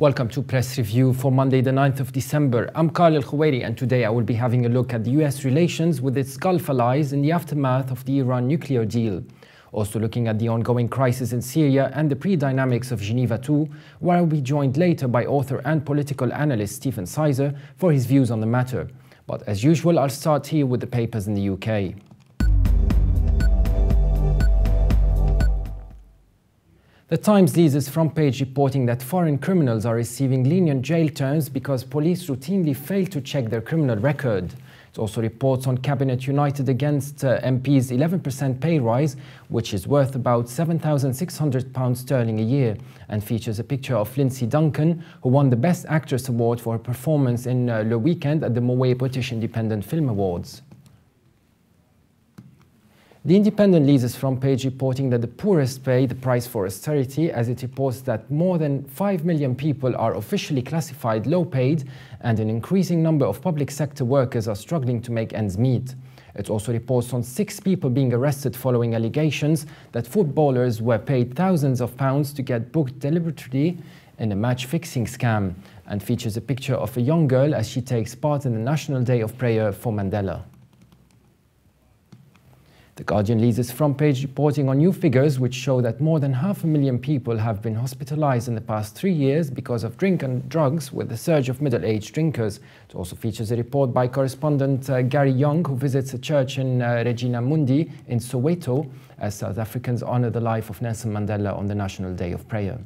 Welcome to Press Review for Monday the 9th of December. I'm Khalil Al-Khawairi, and today I will be having a look at the US relations with its Gulf allies in the aftermath of the Iran nuclear deal. Also looking at the ongoing crisis in Syria and the pre-dynamics of Geneva II, where I'll be joined later by author and political analyst Stephen Sizer for his views on the matter. But as usual, I'll start here with the papers in the UK. The Times leads its front page reporting that foreign criminals are receiving lenient jail terms because police routinely fail to check their criminal record. It also reports on Cabinet united against MP's 11% pay rise, which is worth about £7,600 sterling a year, and features a picture of Lindsay Duncan, who won the Best Actress Award for her performance in Le Weekend at the Moët British Independent Film Awards. The Independent leads its front page reporting that the poorest pay the price for austerity, as it reports that more than 5 million people are officially classified low-paid and an increasing number of public sector workers are struggling to make ends meet. It also reports on 6 people being arrested following allegations that footballers were paid thousands of pounds to get booked deliberately in a match-fixing scam, and features a picture of a young girl as she takes part in the National Day of Prayer for Mandela. The Guardian leads its front page reporting on new figures which show that more than 500,000 people have been hospitalized in the past 3 years because of drink and drugs, with a surge of middle-aged drinkers. It also features a report by correspondent Gary Young, who visits a church in Regina Mundi in Soweto as South Africans honor the life of Nelson Mandela on the National Day of Prayer.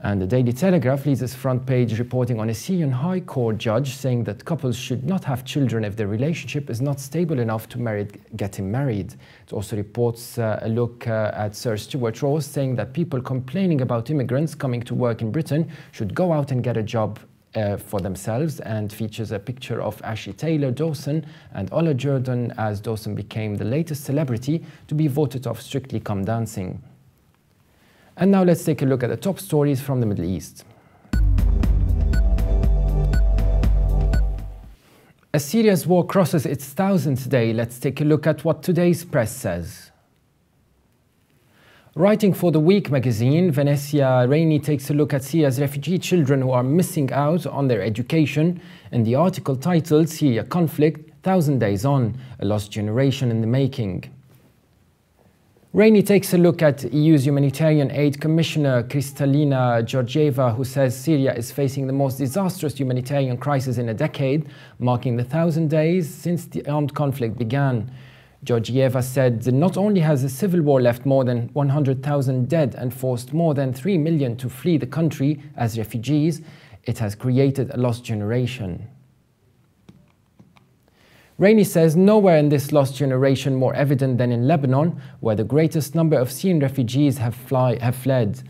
And the Daily Telegraph leads its front page reporting on a Syrian High Court judge saying that couples should not have children if their relationship is not stable enough to getting married. It also reports a look at Sir Stuart Ross saying that people complaining about immigrants coming to work in Britain should go out and get a job for themselves, and features a picture of Ashley Taylor Dawson and Ola Jordan as Dawson became the latest celebrity to be voted off Strictly Come Dancing. And now let's take a look at the top stories from the Middle East. As Syria's war crosses its 1,000th day, let's take a look at what today's press says. Writing for The Week magazine, Venezia Reini takes a look at Syria's refugee children who are missing out on their education, and the article titled Syria Conflict, 1,000 Days On, a Lost Generation in the Making. Reini takes a look at EU's Humanitarian Aid Commissioner Kristalina Georgieva, who says Syria is facing the most disastrous humanitarian crisis in a decade, marking the 1,000 days since the armed conflict began. Georgieva said not only has the civil war left more than 100,000 dead and forced more than 3 million to flee the country as refugees, it has created a lost generation. Reini says nowhere in this lost generation more evident than in Lebanon, where the greatest number of Syrian refugees have fled.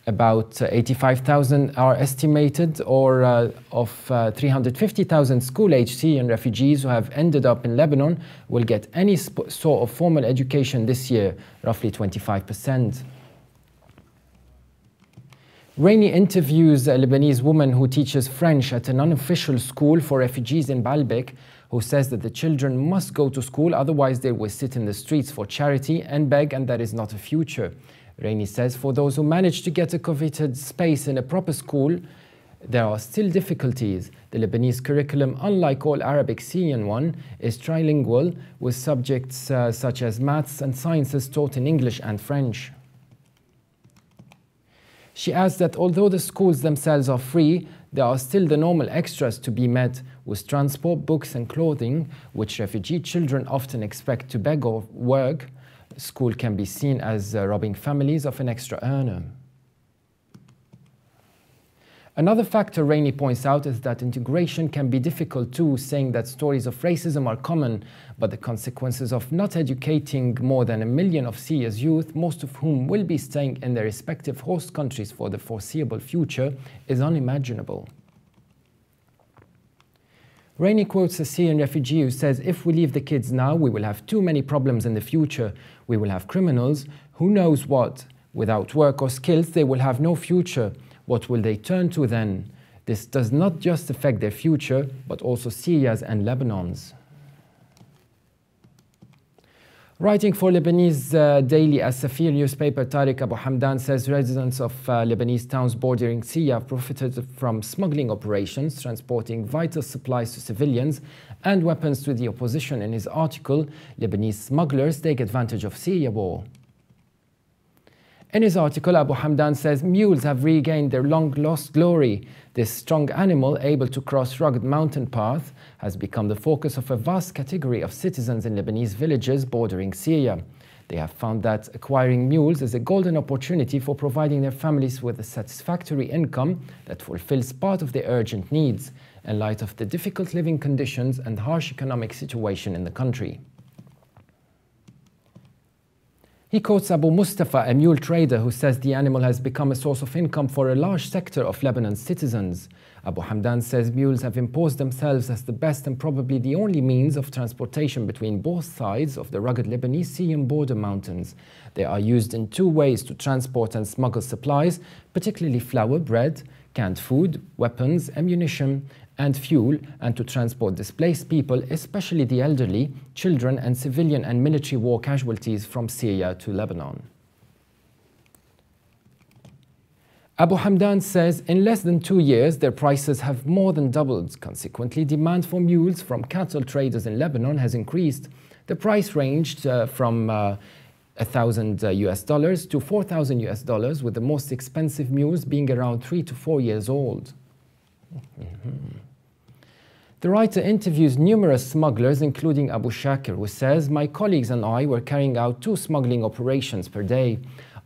About 85,000 are estimated, or of 350,000 school-aged Syrian refugees who have ended up in Lebanon will get any sort of formal education this year, roughly 25%. Reini interviews a Lebanese woman who teaches French at an unofficial school for refugees in Baalbek, who says that the children must go to school, otherwise they will sit in the streets for charity and beg, and that is not a future. Reini says for those who manage to get a coveted space in a proper school, there are still difficulties. The Lebanese curriculum, unlike all Arabic Syrian one, is trilingual, with subjects such as maths and sciences taught in English and French. She adds that although the schools themselves are free, there are still the normal extras to be met, with transport, books and clothing, which refugee children often expect to beg or work. School can be seen as robbing families of an extra earner. Another factor Reini points out is that integration can be difficult too, saying that stories of racism are common, but the consequences of not educating more than 1 million of Syria's youth, most of whom will be staying in their respective host countries for the foreseeable future, is unimaginable. Reini quotes a Syrian refugee who says, "If we leave the kids now, we will have too many problems in the future. We will have criminals, who knows what. Without work or skills, they will have no future. What will they turn to then? This does not just affect their future, but also Syria's and Lebanon's." Writing for Lebanese daily As-Safir newspaper, Tariq Abu Hamdan says residents of Lebanese towns bordering Syria have profited from smuggling operations, transporting vital supplies to civilians and weapons to the opposition. In his article, Lebanese smugglers take advantage of Syria war. In his article, Abu Hamdan says mules have regained their long-lost glory. This strong animal, able to cross rugged mountain paths, has become the focus of a vast category of citizens in Lebanese villages bordering Syria. They have found that acquiring mules is a golden opportunity for providing their families with a satisfactory income that fulfills part of their urgent needs, in light of the difficult living conditions and harsh economic situation in the country. He quotes Abu Mustafa, a mule trader, who says the animal has become a source of income for a large sector of Lebanon's citizens. Abu Hamdan says mules have imposed themselves as the best and probably the only means of transportation between both sides of the rugged Lebanese-Syrian border mountains. They are used in two ways to transport and smuggle supplies, particularly flour, bread, canned food, weapons, ammunition, and fuel, and to transport displaced people, especially the elderly, children, and civilian and military war casualties from Syria to Lebanon. Abu Hamdan says in less than 2 years, their prices have more than doubled. Consequently, demand for mules from cattle traders in Lebanon has increased. The price ranged from $1,000 to $4,000, with the most expensive mules being around 3 to 4 years old. The writer interviews numerous smugglers, including Abu Shakir, who says, "My colleagues and I were carrying out 2 smuggling operations per day.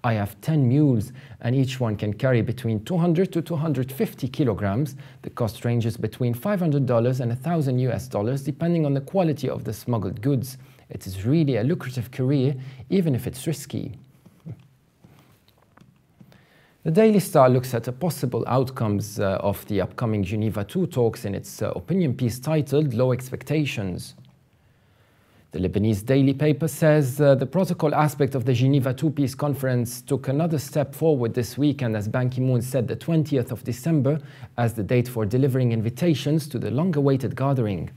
I have 10 mules, and each one can carry between 200 to 250 kilograms. The cost ranges between $500 and $1,000, depending on the quality of the smuggled goods. It is really a lucrative career, even if it's risky." The Daily Star looks at the possible outcomes of the upcoming Geneva II talks in its opinion piece titled "Low Expectations." The Lebanese daily paper says the protocol aspect of the Geneva II peace conference took another step forward this weekend, as Ban Ki-moon set the 20th of December as the date for delivering invitations to the long-awaited gathering.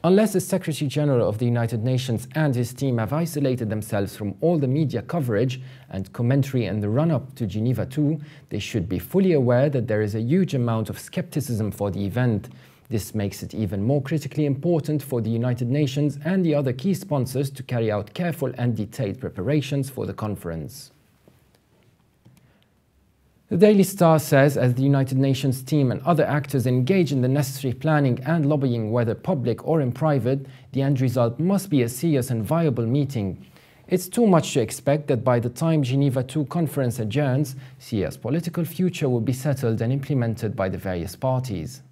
Unless the Secretary General of the United Nations and his team have isolated themselves from all the media coverage and commentary in the run-up to Geneva II, they should be fully aware that there is a huge amount of skepticism for the event. This makes it even more critically important for the United Nations and the other key sponsors to carry out careful and detailed preparations for the conference. The Daily Star says, as the United Nations team and other actors engage in the necessary planning and lobbying, whether public or in private, the end result must be a serious and viable meeting. It's too much to expect that by the time Geneva II conference adjourns, Syria's political future will be settled and implemented by the various parties.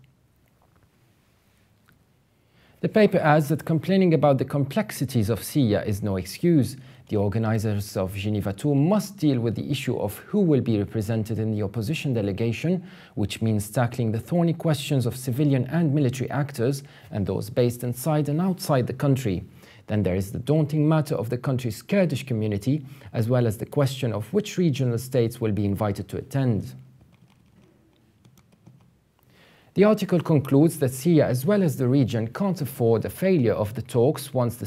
The paper adds that complaining about the complexities of Syria is no excuse. The organizers of Geneva II must deal with the issue of who will be represented in the opposition delegation, which means tackling the thorny questions of civilian and military actors and those based inside and outside the country. Then there is the daunting matter of the country's Kurdish community, as well as the question of which regional states will be invited to attend. The article concludes that Syria, as well as the region, can't afford a failure of the talks once they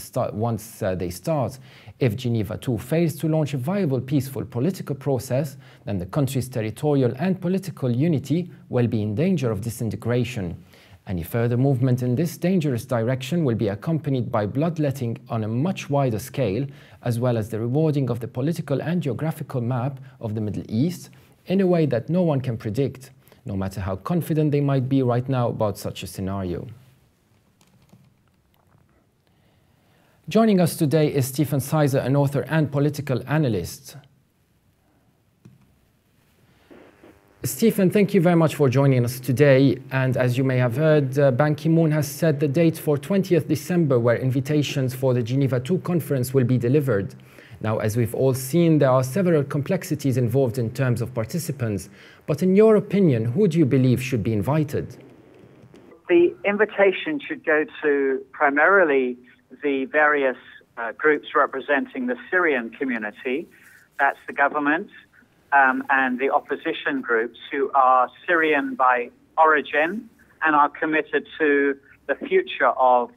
start. If Geneva II fails to launch a viable, peaceful political process, then the country's territorial and political unity will be in danger of disintegration. Any further movement in this dangerous direction will be accompanied by bloodletting on a much wider scale, as well as the rewarding of the political and geographical map of the Middle East in a way that no one can predict, no matter how confident they might be right now about such a scenario. Joining us today is Stephen Sizer, an author and political analyst. Stephen, thank you very much for joining us today. And as you may have heard, Ban Ki-moon has set the date for 20th December, where invitations for the Geneva II conference will be delivered. Now, as we've all seen, there are several complexities involved in terms of participants. But in your opinion, who do you believe should be invited? The invitation should go to primarily the various groups representing the Syrian community. That's the government and the opposition groups who are Syrian by origin and are committed to the future of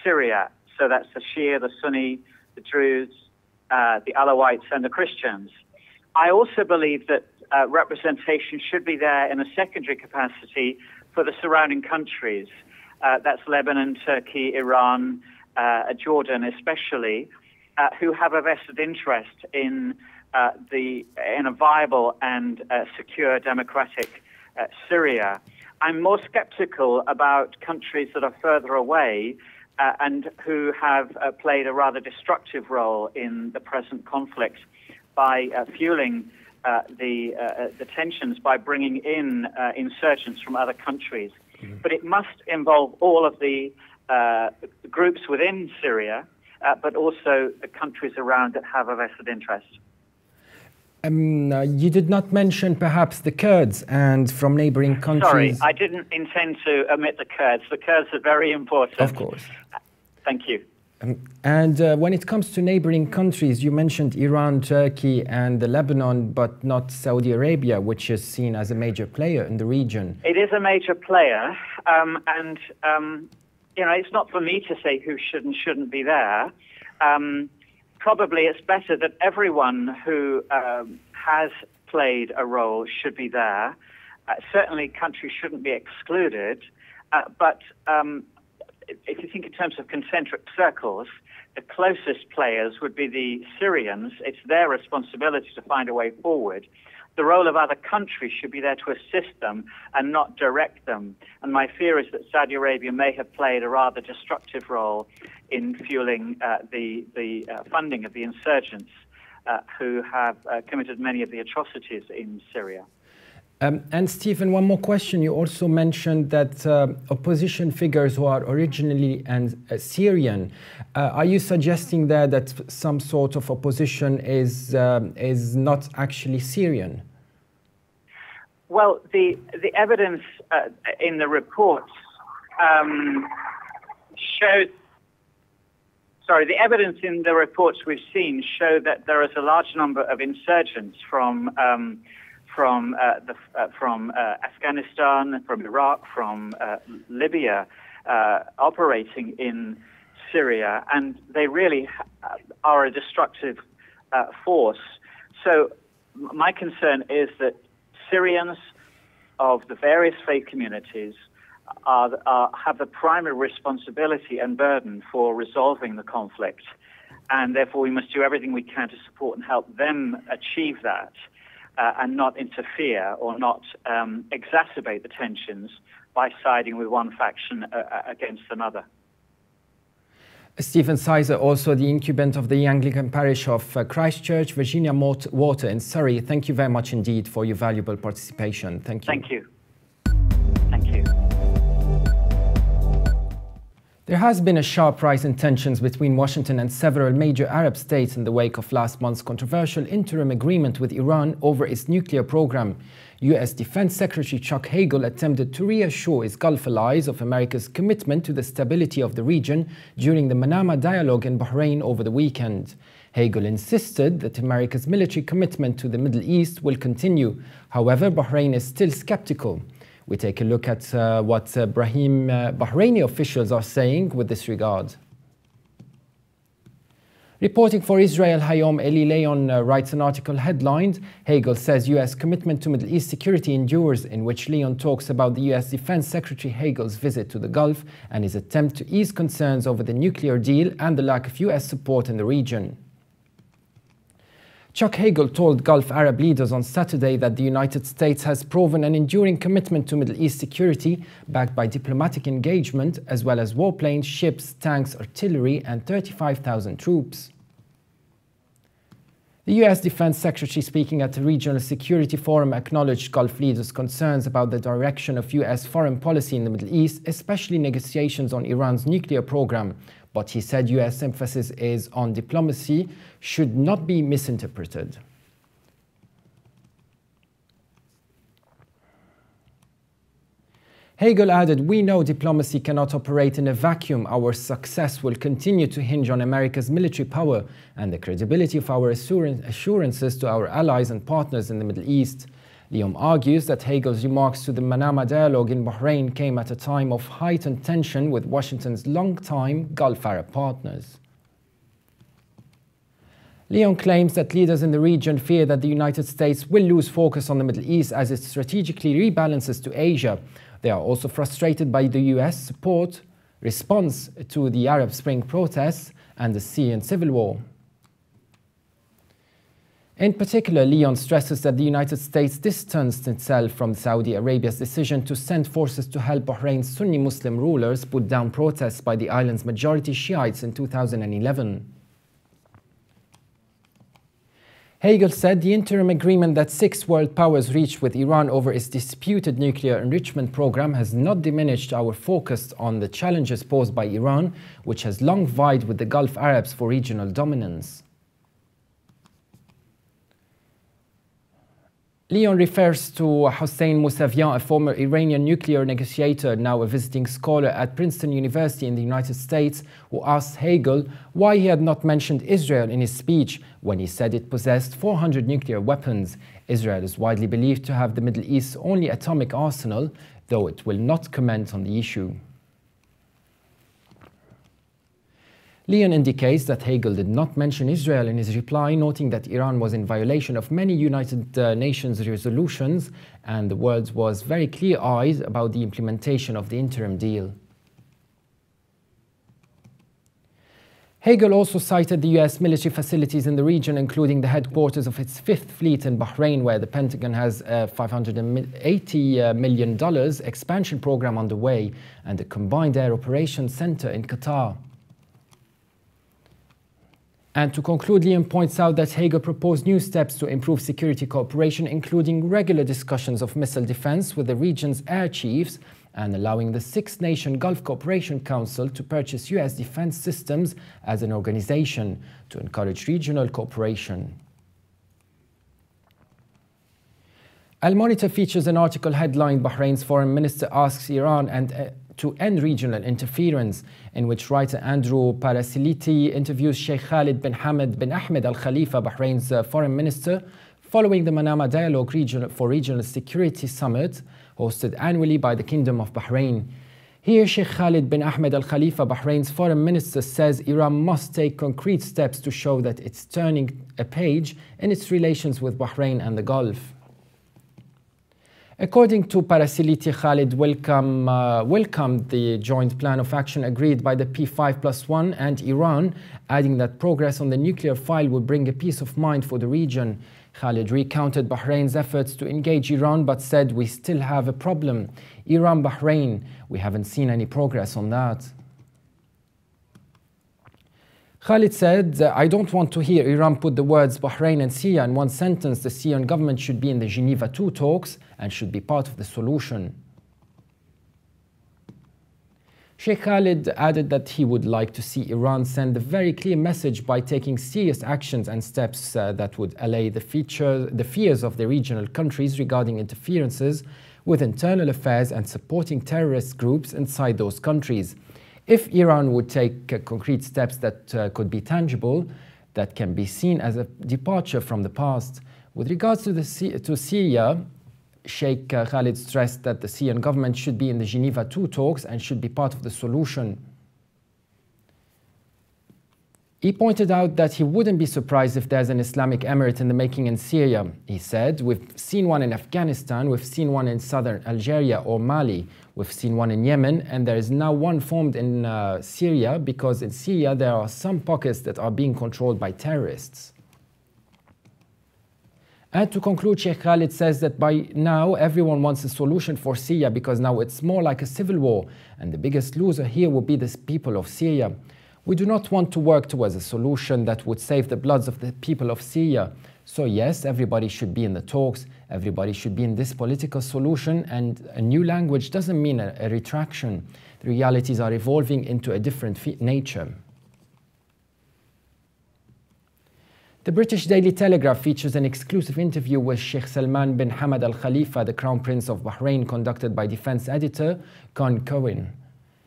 Syria. So that's the Shia, the Sunni, the Druze, the Alawites, and the Christians. I also believe that representation should be there in a secondary capacity for the surrounding countries. That's Lebanon, Turkey, Iran, Jordan especially, who have a vested interest in a viable and secure democratic Syria. I'm more skeptical about countries that are further away and who have played a rather destructive role in the present conflict by fueling the tensions by bringing in insurgents from other countries. Mm-hmm. But it must involve all of the groups within Syria, but also the countries around that have a vested interest. You did not mention perhaps the Kurds and from neighboring countries. Sorry, I didn't intend to omit the Kurds. The Kurds are very important. Of course. Thank you. And when it comes to neighboring countries, you mentioned Iran, Turkey, and Lebanon, but not Saudi Arabia, which is seen as a major player in the region. It is a major player, and it's not for me to say who should and shouldn't be there. Probably it's better that everyone who has played a role should be there. Certainly, countries shouldn't be excluded, but if you think in terms of concentric circles, the closest players would be the Syrians. It's their responsibility to find a way forward. The role of other countries should be there to assist them and not direct them. And my fear is that Saudi Arabia may have played a rather destructive role in fueling the funding of the insurgents who have committed many of the atrocities in Syria. And Stephen, one more question. You also mentioned that opposition figures who are originally Syrian. Are you suggesting there that some sort of opposition is not actually Syrian? Well, the evidence in the reports shows. Sorry, the evidence in the reports we've seen show that there is a large number of insurgents from Afghanistan, from Iraq, from Libya, operating in Syria, and they really are a destructive force. So my concern is that Syrians of the various faith communities have the primary responsibility and burden for resolving the conflict, and therefore we must do everything we can to support and help them achieve that. And not interfere or not exacerbate the tensions by siding with one faction against another. Stephen Sizer, also the incumbent of the Anglican parish of Christchurch, Virginia Water in Surrey. Thank you very much indeed for your valuable participation. Thank you. Thank you. Thank you. There has been a sharp rise in tensions between Washington and several major Arab states in the wake of last month's controversial interim agreement with Iran over its nuclear program. U.S. Defense Secretary Chuck Hagel attempted to reassure his Gulf allies of America's commitment to the stability of the region during the Manama dialogue in Bahrain over the weekend. Hagel insisted that America's military commitment to the Middle East will continue. However, Bahrain is still skeptical. We take a look at what Bahraini officials are saying with this regard. Reporting for Israel, Hayom Eli Leon writes an article headlined, Hagel says U.S. commitment to Middle East security endures, in which Leon talks about the U.S. Defense Secretary Hagel's visit to the Gulf and his attempt to ease concerns over the nuclear deal and the lack of U.S. support in the region. Chuck Hagel told Gulf Arab leaders on Saturday that the United States has proven an enduring commitment to Middle East security, backed by diplomatic engagement, as well as warplanes, ships, tanks, artillery, and 35,000 troops. The U.S. Defense Secretary, speaking at the Regional Security Forum, acknowledged Gulf leaders' concerns about the direction of U.S. foreign policy in the Middle East, especially negotiations on Iran's nuclear program. But he said U.S. emphasis is on diplomacy should not be misinterpreted. Hagel added, "We know diplomacy cannot operate in a vacuum. Our success will continue to hinge on America's military power and the credibility of our assurances to our allies and partners in the Middle East." Leon argues that Hagel's remarks to the Manama dialogue in Bahrain came at a time of heightened tension with Washington's longtime Gulf Arab partners. Leon claims that leaders in the region fear that the United States will lose focus on the Middle East as it strategically rebalances to Asia. They are also frustrated by the US response to the Arab Spring protests and the Syrian civil war. In particular, Leon stresses that the United States distanced itself from Saudi Arabia's decision to send forces to help Bahrain's Sunni Muslim rulers put down protests by the island's majority Shiites in 2011. Hagel said the interim agreement that 6 world powers reached with Iran over its disputed nuclear enrichment program has not diminished our focus on the challenges posed by Iran, which has long vied with the Gulf Arabs for regional dominance. Leon refers to Hossein Mousavian, a former Iranian nuclear negotiator, now a visiting scholar at Princeton University in the United States, who asked Hagel why he had not mentioned Israel in his speech when he said it possessed 400 nuclear weapons. Israel is widely believed to have the Middle East's only atomic arsenal, though it will not comment on the issue. Leon indicates that Hagel did not mention Israel in his reply, noting that Iran was in violation of many United Nations resolutions and the world was very clear-eyed about the implementation of the interim deal. Hagel also cited the US military facilities in the region, including the headquarters of its 5th Fleet in Bahrain, where the Pentagon has a $580 million expansion program underway, and a combined air operations center in Qatar. And to conclude, Leon points out that Hagel proposed new steps to improve security cooperation, including regular discussions of missile defense with the region's air chiefs and allowing the 6-nation Gulf Cooperation Council to purchase US defense systems as an organization to encourage regional cooperation. Al-Monitor features an article headlined "Bahrain's Foreign Minister Asks Iran to End Regional Interference," in which writer Andrew Parasiliti interviews Sheikh Khalid bin Hamad bin Ahmed Al Khalifa, Bahrain's foreign minister, following the Manama Dialogue for Regional Security Summit hosted annually by the Kingdom of Bahrain. Here, Sheikh Khalid bin Ahmed Al Khalifa, Bahrain's foreign minister, says Iran must take concrete steps to show that it's turning a page in its relations with Bahrain and the Gulf. According to Parasiliti, Khalid welcomed the joint plan of action agreed by the P5+1 and Iran, adding that progress on the nuclear file would bring a peace of mind for the region. Khalid recounted Bahrain's efforts to engage Iran, but said, "We still have a problem. Iran-Bahrain, we haven't seen any progress on that." Khalid said, "I don't want to hear Iran put the words Bahrain and Syria in one sentence. The Syrian government should be in the Geneva II talks and should be part of the solution." Sheikh Khalid added that he would like to see Iran send a very clear message by taking serious actions and steps that would allay the fears of the regional countries regarding interferences with internal affairs and supporting terrorist groups inside those countries. If Iran would take concrete steps that could be tangible, that can be seen as a departure from the past. With regards to Syria, Sheikh Khalid stressed that the Syrian government should be in the Geneva II talks and should be part of the solution. He pointed out that he wouldn't be surprised if there's an Islamic Emirate in the making in Syria. He said, "We've seen one in Afghanistan, we've seen one in southern Algeria or Mali, we've seen one in Yemen, and there is now one formed in Syria because in Syria there are some pockets that are being controlled by terrorists." And to conclude, Sheikh Khalid says that by now everyone wants a solution for Syria because now it's more like a civil war, and the biggest loser here will be the people of Syria. "We do not want to work towards a solution that would save the bloods of the people of Syria. So yes, everybody should be in the talks, everybody should be in this political solution, and a new language doesn't mean a retraction. The realities are evolving into a different nature." The British Daily Telegraph features an exclusive interview with Sheikh Salman bin Hamad Al Khalifa, the Crown Prince of Bahrain, conducted by defense editor Con Cohen.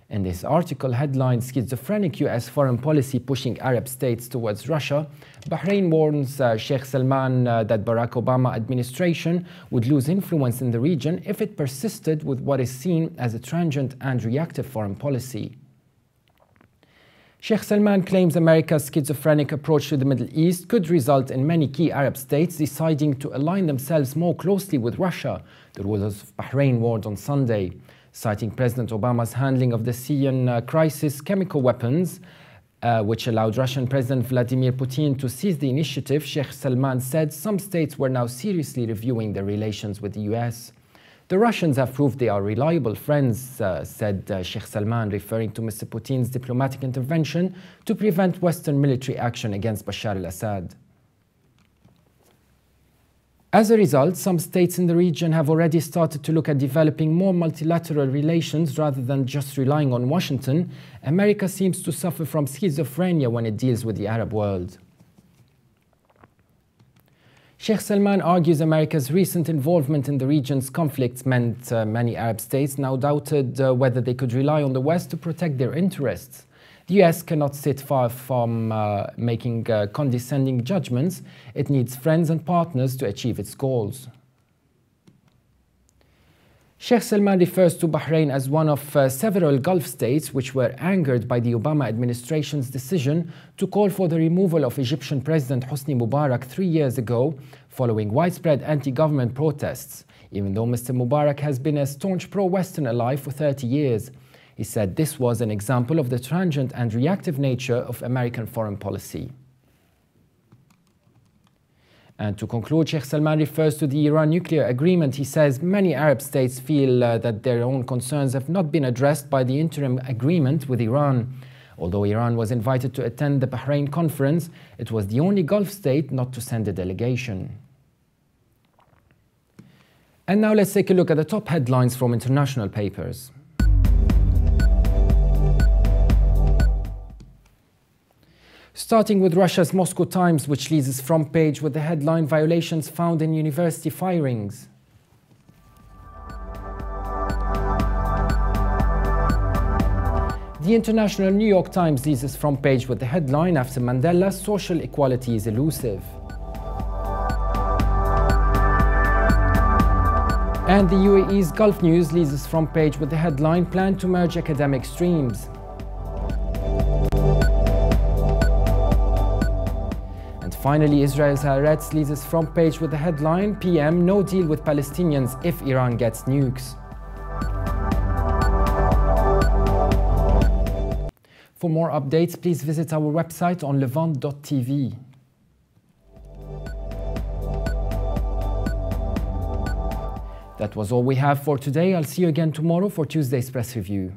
In this article headlined "Schizophrenic US Foreign Policy Pushing Arab States Towards Russia," Bahrain warns Sheikh Salman that Barack Obama administration would lose influence in the region if it persisted with what is seen as a transient and reactive foreign policy. Sheikh Salman claims America's schizophrenic approach to the Middle East could result in many key Arab states deciding to align themselves more closely with Russia, the rulers of Bahrain warned on Sunday. Citing President Obama's handling of the Syrian crisis, chemical weapons, which allowed Russian President Vladimir Putin to seize the initiative, Sheikh Salman said some states were now seriously reviewing their relations with the US. The Russians have proved they are reliable friends, said Sheikh Salman, referring to Mr. Putin's diplomatic intervention to prevent Western military action against Bashar al-Assad. As a result, some states in the region have already started to look at developing more multilateral relations rather than just relying on Washington. America seems to suffer from schizophrenia when it deals with the Arab world. Sheikh Salman argues America's recent involvement in the region's conflicts meant many Arab states now doubted whether they could rely on the West to protect their interests. The US cannot sit far from making condescending judgments. It needs friends and partners to achieve its goals. Sheikh Salman refers to Bahrain as one of several Gulf states which were angered by the Obama administration's decision to call for the removal of Egyptian President Hosni Mubarak 3 years ago, following widespread anti-government protests, even though Mr. Mubarak has been a staunch pro-Western ally for 30 years. He said this was an example of the transient and reactive nature of American foreign policy. And to conclude, Sheikh Salman refers to the Iran nuclear agreement. He says many Arab states feel that their own concerns have not been addressed by the interim agreement with Iran. Although Iran was invited to attend the Bahrain conference, it was the only Gulf state not to send a delegation. And now let's take a look at the top headlines from international papers. Starting with Russia's Moscow Times, which leads its front page with the headline "Violations Found in University Firings." The International New York Times leads its front page with the headline "After Mandela, Social Equality is Elusive." And the UAE's Gulf News leads its front page with the headline "Plan to Merge Academic Streams." Finally, Israel's Haaretz leads its front page with the headline "PM No Deal with Palestinians if Iran gets nukes." For more updates, please visit our website on levant.tv. That was all we have for today. I'll see you again tomorrow for Tuesday's press review.